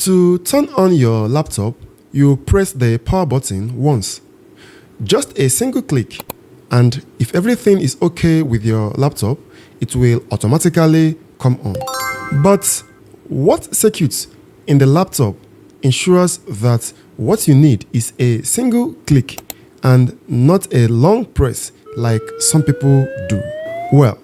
To turn on your laptop, you press the power button once. Just a single click, and if everything is okay with your laptop, it will automatically come on. But what circuit in the laptop ensures that what you need is a single click and not a long press like some people do? Well,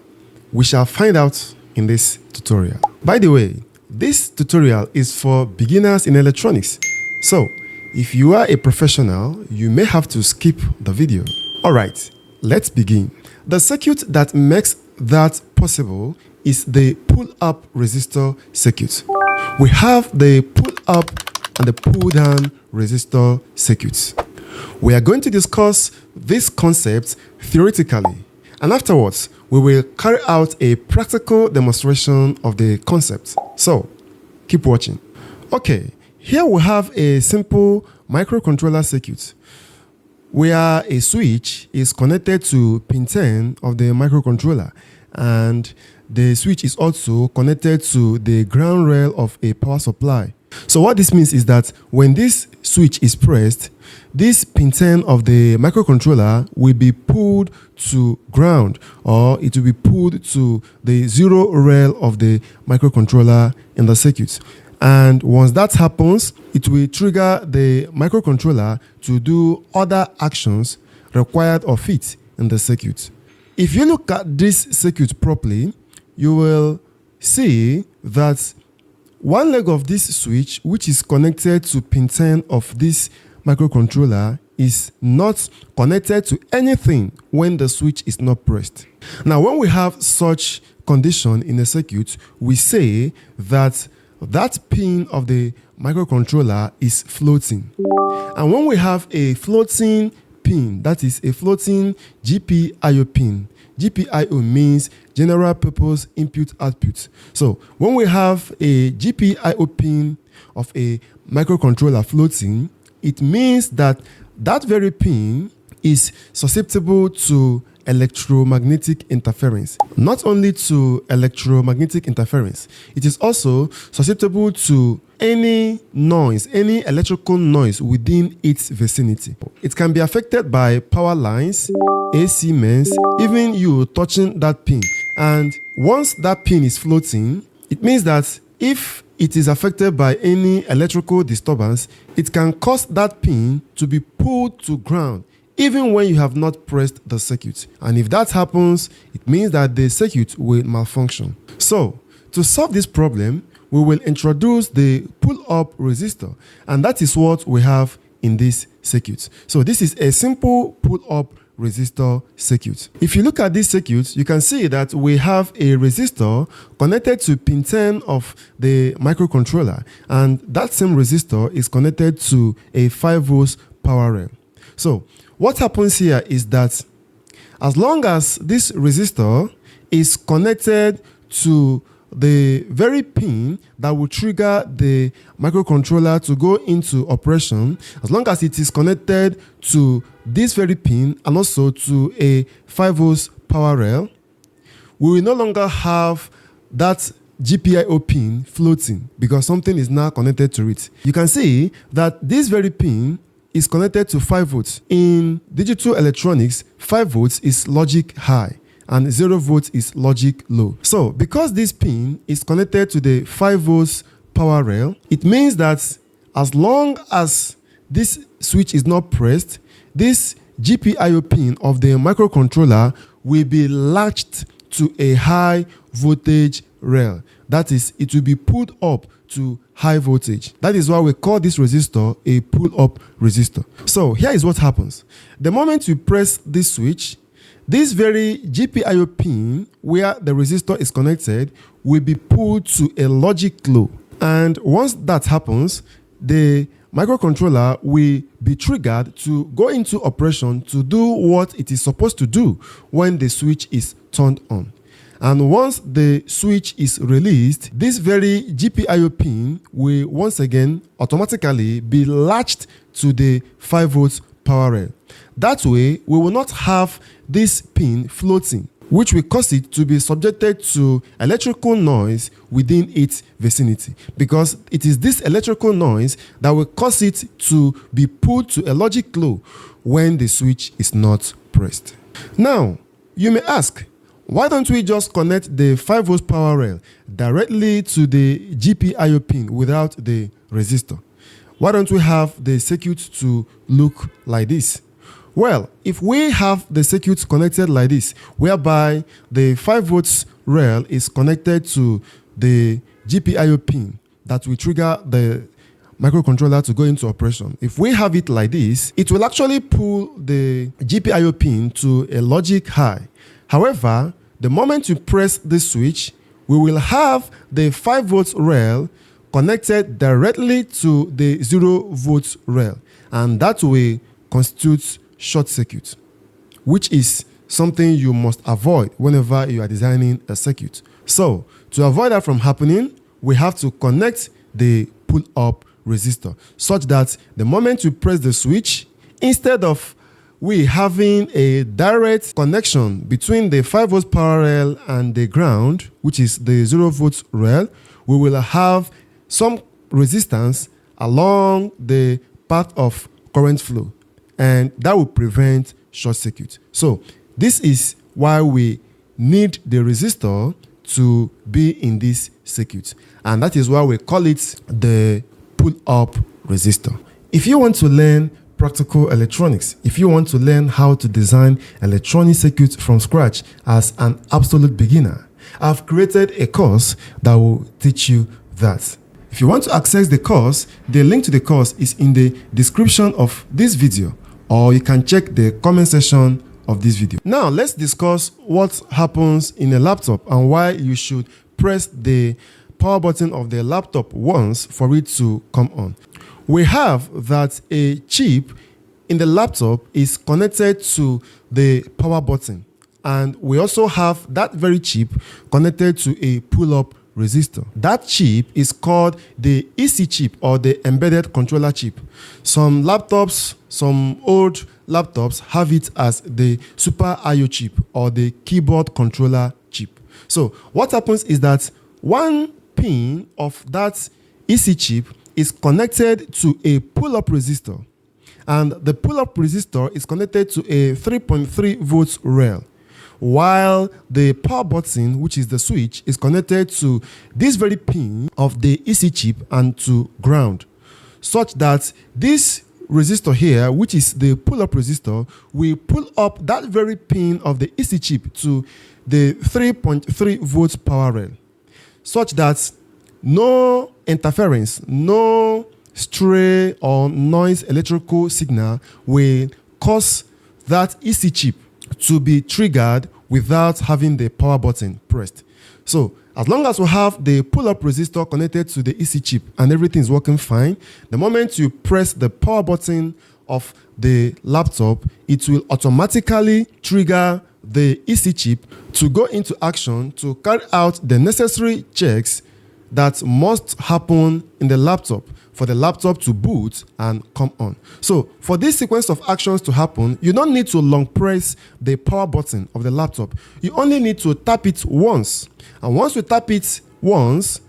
we shall find out in this tutorial. By the way, this tutorial is for beginners in electronics. So, if you are a professional, you may have to skip the video. Alright, let's begin. The circuit that makes that possible is the pull-up resistor circuit. We have the pull-up and the pull-down resistor circuits. We are going to discuss this concept theoretically, and afterwards, we will carry out a practical demonstration of the concept. So, keep watching. Okay, here we have a simple microcontroller circuit where a switch is connected to pin 10 of the microcontroller, and the switch is also connected to the ground rail of a power supply. So what this means is that when this switch is pressed, this pin 10 of the microcontroller will be pulled to ground, or it will be pulled to the zero rail of the microcontroller in the circuit. And once that happens, it will trigger the microcontroller to do other actions required of it in the circuit. If you look at this circuit properly, you will see that one leg of this switch, which is connected to pin 10 of this microcontroller, is not connected to anything when the switch is not pressed. Now, when we have such condition in a circuit, we say that that pin of the microcontroller is floating. And when we have a floating pin, that is a floating GPIO pin. GPIO means general purpose input output. So when we have a GPIO pin of a microcontroller floating, it means that that very pin is susceptible to electromagnetic interference. Not only to electromagnetic interference, it is also susceptible to any noise, any electrical noise within its vicinity. It can be affected by power lines, AC mains, even you touching that pin. And once that pin is floating, it means that if it is affected by any electrical disturbance, it can cause that pin to be pulled to ground even when you have not pressed the circuit. And if that happens, it means that the circuit will malfunction. So, to solve this problem, we will introduce the pull-up resistor, and that is what we have in this circuit. So this is a simple pull-up resistor circuit. If you look at this circuit, you can see that we have a resistor connected to pin 10 of the microcontroller, and that same resistor is connected to a 5 volts power rail. So what happens here is that as long as this resistor is connected to the very pin that will trigger the microcontroller to go into operation, as long as it is connected to this very pin and also to a 5 volts power rail, we will no longer have that GPIO pin floating because something is now connected to it. You can see that this very pin is connected to 5 volts. In digital electronics, 5 volts is logic high and 0 volts is logic low. So because this pin is connected to the 5 volts power rail, it means that as long as this switch is not pressed, this GPIO pin of the microcontroller will be latched to a high voltage rail. That is, it will be pulled up to high voltage. That is why we call this resistor a pull-up resistor. So here is what happens. The moment you press this switch, this very GPIO pin where the resistor is connected will be pulled to a logic low. And once that happens, the microcontroller will be triggered to go into operation to do what it is supposed to do when the switch is turned on. And once the switch is released, this very GPIO pin will once again automatically be latched to the 5 volts power rail. That way, we will not have this pin floating. which will cause it to be subjected to electrical noise within its vicinity, because it is this electrical noise that will cause it to be put to a logic low when the switch is not pressed. Now, you may ask, why don't we just connect the 5 volts power rail directly to the GPIO pin without the resistor? Why don't we have the circuit to look like this? Well, if we have the circuit connected like this, whereby the 5 volts rail is connected to the GPIO pin that will trigger the microcontroller to go into operation. If we have it like this, it will actually pull the GPIO pin to a logic high. However, the moment you press this switch, we will have the 5 volts rail connected directly to the 0 volts rail, and that will constitute short circuit, which is something you must avoid whenever you are designing a circuit. So, to avoid that from happening, we have to connect the pull-up resistor such that the moment you press the switch, instead of we having a direct connection between the 5 volts power rail and the ground, which is the 0 volts rail, we will have some resistance along the path of current flow, and that will prevent short circuit. So this is why we need the resistor to be in this circuit, and that is why we call it the pull-up resistor. If you want to learn practical electronics, if you want to learn how to design electronic circuits from scratch as an absolute beginner, I've created a course that will teach you that. If you want to access the course, the link to the course is in the description of this video, or you can check the comment section of this video. Now let's discuss what happens in a laptop and why you should press the power button of the laptop once for it to come on. We have that a chip in the laptop is connected to the power button, and we also have that very chip connected to a pull-up resistor. That chip is called the EC chip, or the embedded controller chip. Some laptops, some old laptops have it as the Super IO chip, or the keyboard controller chip. So what happens is that one pin of that EC chip is connected to a pull-up resistor, and the pull-up resistor is connected to a 3.3 volts rail, while the power button, which is the switch, is connected to this very pin of the EC chip and to ground, such that this resistor here, which is the pull-up resistor, will pull up that very pin of the EC chip to the 3.3 volts power rail, such that no interference, no stray or noise electrical signal will cause that EC chip to be triggered without having the power button pressed. So as long as we have the pull-up resistor connected to the EC chip and everything is working fine, the moment you press the power button of the laptop, it will automatically trigger the EC chip to go into action to carry out the necessary checks that must happen in the laptop for the laptop to boot and come on. So for this sequence of actions to happen, you don't need to long press the power button of the laptop. You only need to tap it once. And once you tap it once,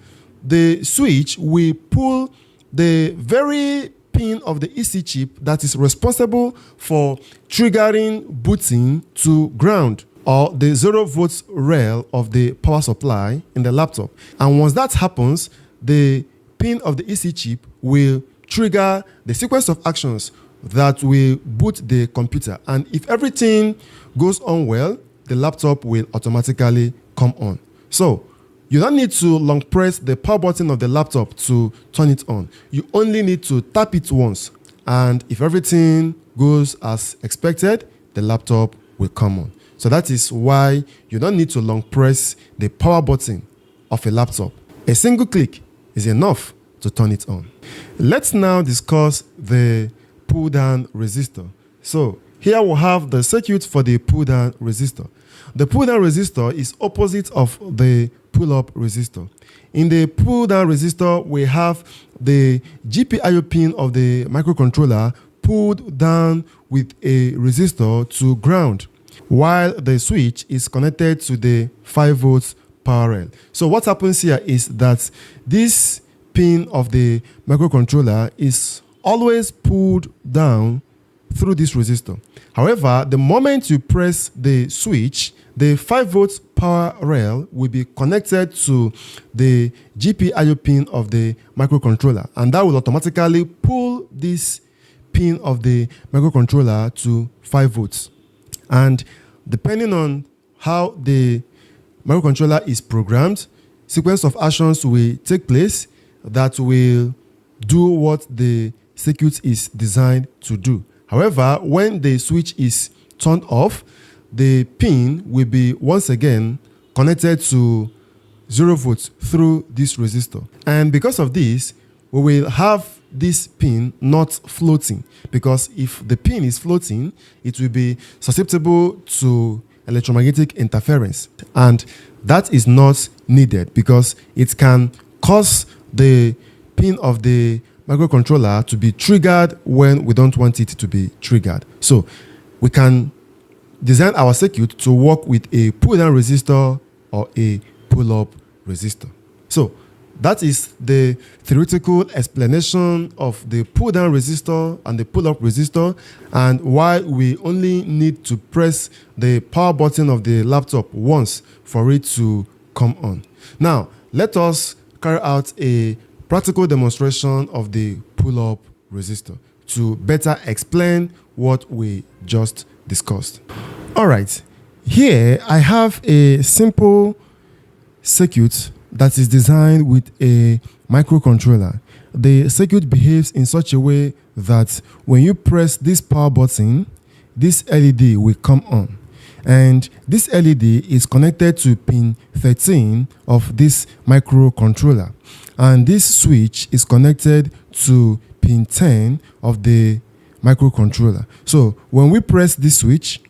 the switch will pull the very pin of the EC chip that is responsible for triggering booting to ground, or the 0 volts rail of the power supply in the laptop. And once that happens, the pin of the EC chip will trigger the sequence of actions that will boot the computer. And if everything goes on well, the laptop will automatically come on. So you don't need to long press the power button of the laptop to turn it on. You only need to tap it once. And if everything goes as expected, the laptop will come on. So that is why you don't need to long press the power button of a laptop. A single click is enough to turn it on. Let's now discuss the pull-down resistor. So here we have the circuit for the pull-down resistor. The pull-down resistor is opposite of the pull-up resistor. In the pull-down resistor, we have the GPIO pin of the microcontroller pulled down with a resistor to ground. while the switch is connected to the 5 volts power rail. So what happens here is that this pin of the microcontroller is always pulled down through this resistor. However, the moment you press the switch, the 5 volts power rail will be connected to the GPIO pin of the microcontroller, and that will automatically pull this pin of the microcontroller to 5 volts. And depending on how the microcontroller is programmed, sequence of actions will take place that will do what the circuit is designed to do. However, when the switch is turned off, the pin will be once again connected to 0 volts through this resistor. And because of this, we will have this pin not floating, because if the pin is floating, it will be susceptible to electromagnetic interference, and that is not needed because it can cause the pin of the microcontroller to be triggered when we don't want it to be triggered. So we can design our circuit to work with a pull-down resistor or a pull-up resistor. So that is the theoretical explanation of the pull-down resistor and the pull-up resistor, and why we only need to press the power button of the laptop once for it to come on. Now, let us carry out a practical demonstration of the pull-up resistor to better explain what we just discussed. All right, here I have a simple circuit that is designed with a microcontroller. The circuit behaves in such a way that when you press this power button, this LED will come on. And this LED is connected to pin 13 of this microcontroller. And this switch is connected to pin 10 of the microcontroller. So when we press this switch,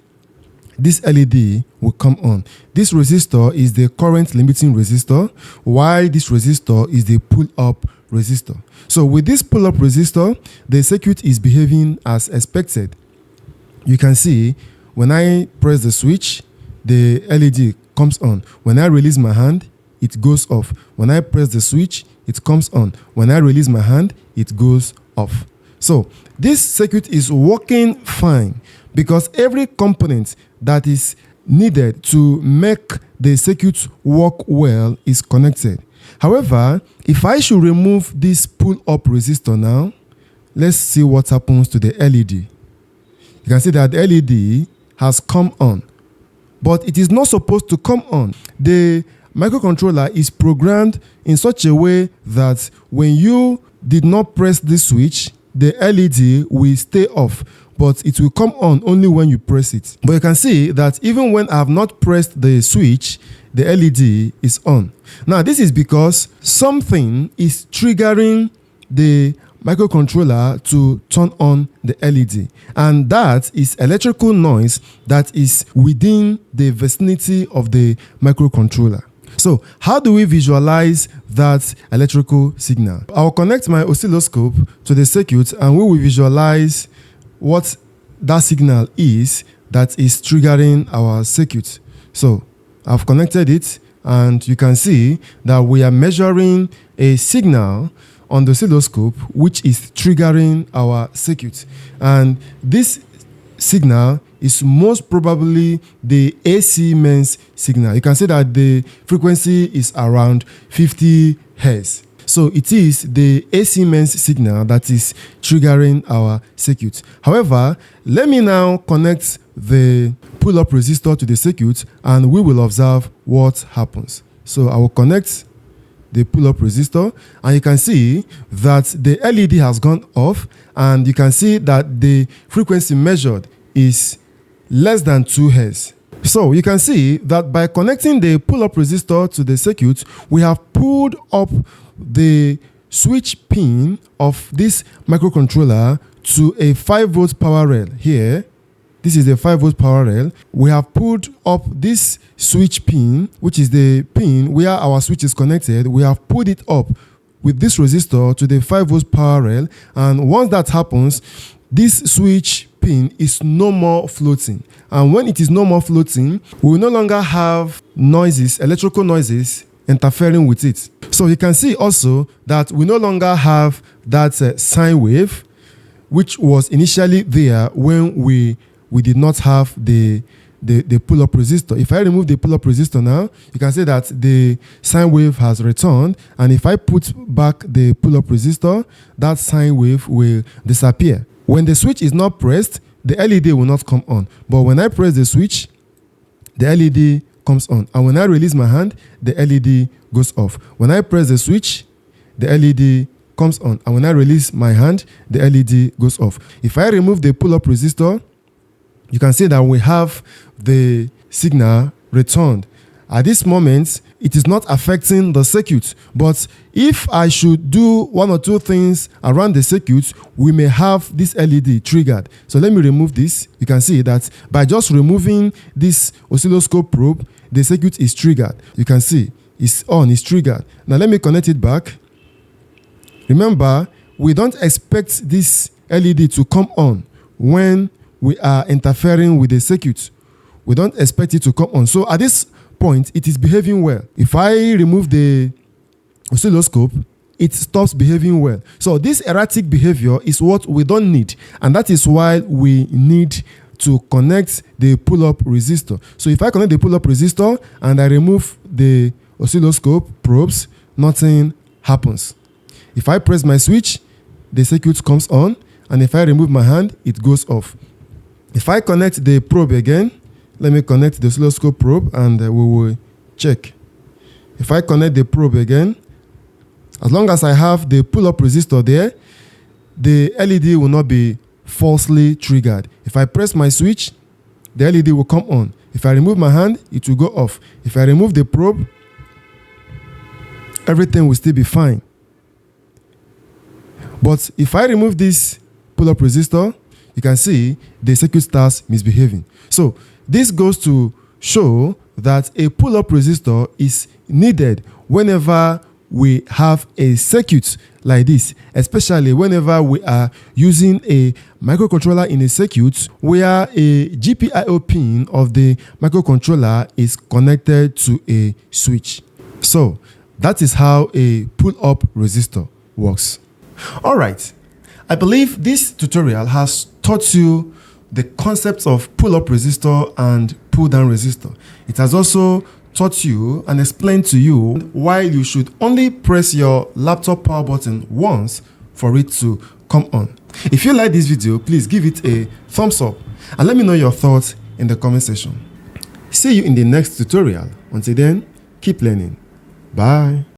this LED will come on. This resistor is the current limiting resistor, while this resistor is the pull-up resistor. So with this pull-up resistor, the circuit is behaving as expected. You can see when I press the switch, the LED comes on. When I release my hand, it goes off. When I press the switch, it comes on. When I release my hand, it goes off. So this circuit is working fine because every component that is needed to make the circuit work well is connected. However, if I should remove this pull-up resistor now, let's see what happens to the LED. You can see that the LED has come on, but it is not supposed to come on. The microcontroller is programmed in such a way that when you did not press this switch, the LED will stay off, but it will come on only when you press it. But you can see that even when I have not pressed the switch, the LED is on. Now, this is because something is triggering the microcontroller to turn on the LED, and that is electrical noise that is within the vicinity of the microcontroller. So how do we visualize that electrical signal? I'll connect my oscilloscope to the circuit and we will visualize what that signal is that is triggering our circuit. So I've connected it, and you can see that we are measuring a signal on the oscilloscope which is triggering our circuit. And this signal is most probably the AC mains signal. You can see that the frequency is around 50 Hz. So it is the AC mains signal that is triggering our circuit. However, let me now connect the pull-up resistor to the circuit and we will observe what happens. So I will connect the pull-up resistor, and you can see that the LED has gone off, and you can see that the frequency measured is less than 2 Hz. So you can see that by connecting the pull-up resistor to the circuit, we have pulled up the switch pin of this microcontroller to a 5 volt power rail. Here, this is the 5 volt power rail. We have pulled up this switch pin, which is the pin where our switch is connected. We have pulled it up with this resistor to the 5 volt power rail, and once that happens, this switch pin pin is no more floating. And when it is no more floating, we will no longer have noises, electrical noises, interfering with it. So you can see also that we no longer have that sine wave, which was initially there when we did not have the pull-up resistor. If I remove the pull-up resistor now, you can see that the sine wave has returned, and if I put back the pull-up resistor, that sine wave will disappear. When the switch is not pressed, the LED will not come on. But when I press the switch, the LED comes on. And when I release my hand, the LED goes off. When I press the switch, the LED comes on. And when I release my hand, the LED goes off. If I remove the pull-up resistor, you can see that we have the signal returned. At this moment, it is not affecting the circuit, but if I should do one or two things around the circuit, we may have this LED triggered. So let me remove this. You can see that by just removing this oscilloscope probe, the circuit is triggered. You can see it's on, it's triggered. Now let me connect it back. Remember, we don't expect this LED to come on when we are interfering with the circuit. We don't expect it to come on. So at this point, it is behaving well. If I remove the oscilloscope, it stops behaving well. So this erratic behavior is what we don't need, and that is why we need to connect the pull-up resistor. So if I connect the pull-up resistor and I remove the oscilloscope probes, nothing happens. If I press my switch, the circuit comes on, and if I remove my hand, it goes off. If I connect the probe again, let me connect the oscilloscope probe and we will check. If I connect the probe again, as long as I have the pull-up resistor there, the LED will not be falsely triggered. If I press my switch, the LED will come on. If I remove my hand, it will go off. If I remove the probe, everything will still be fine. But if I remove this pull-up resistor, you can see the circuit starts misbehaving. So this goes to show that a pull-up resistor is needed whenever we have a circuit like this, especially whenever we are using a microcontroller in a circuit where a GPIO pin of the microcontroller is connected to a switch. So that is how a pull-up resistor works. All right, I believe this tutorial has taught you the concepts of pull-up resistor and pull-down resistor. It has also taught you and explained to you why you should only press your laptop power button once for it to come on. If you like this video, please give it a thumbs up and let me know your thoughts in the comment section. See you in the next tutorial. Until then, keep learning. Bye.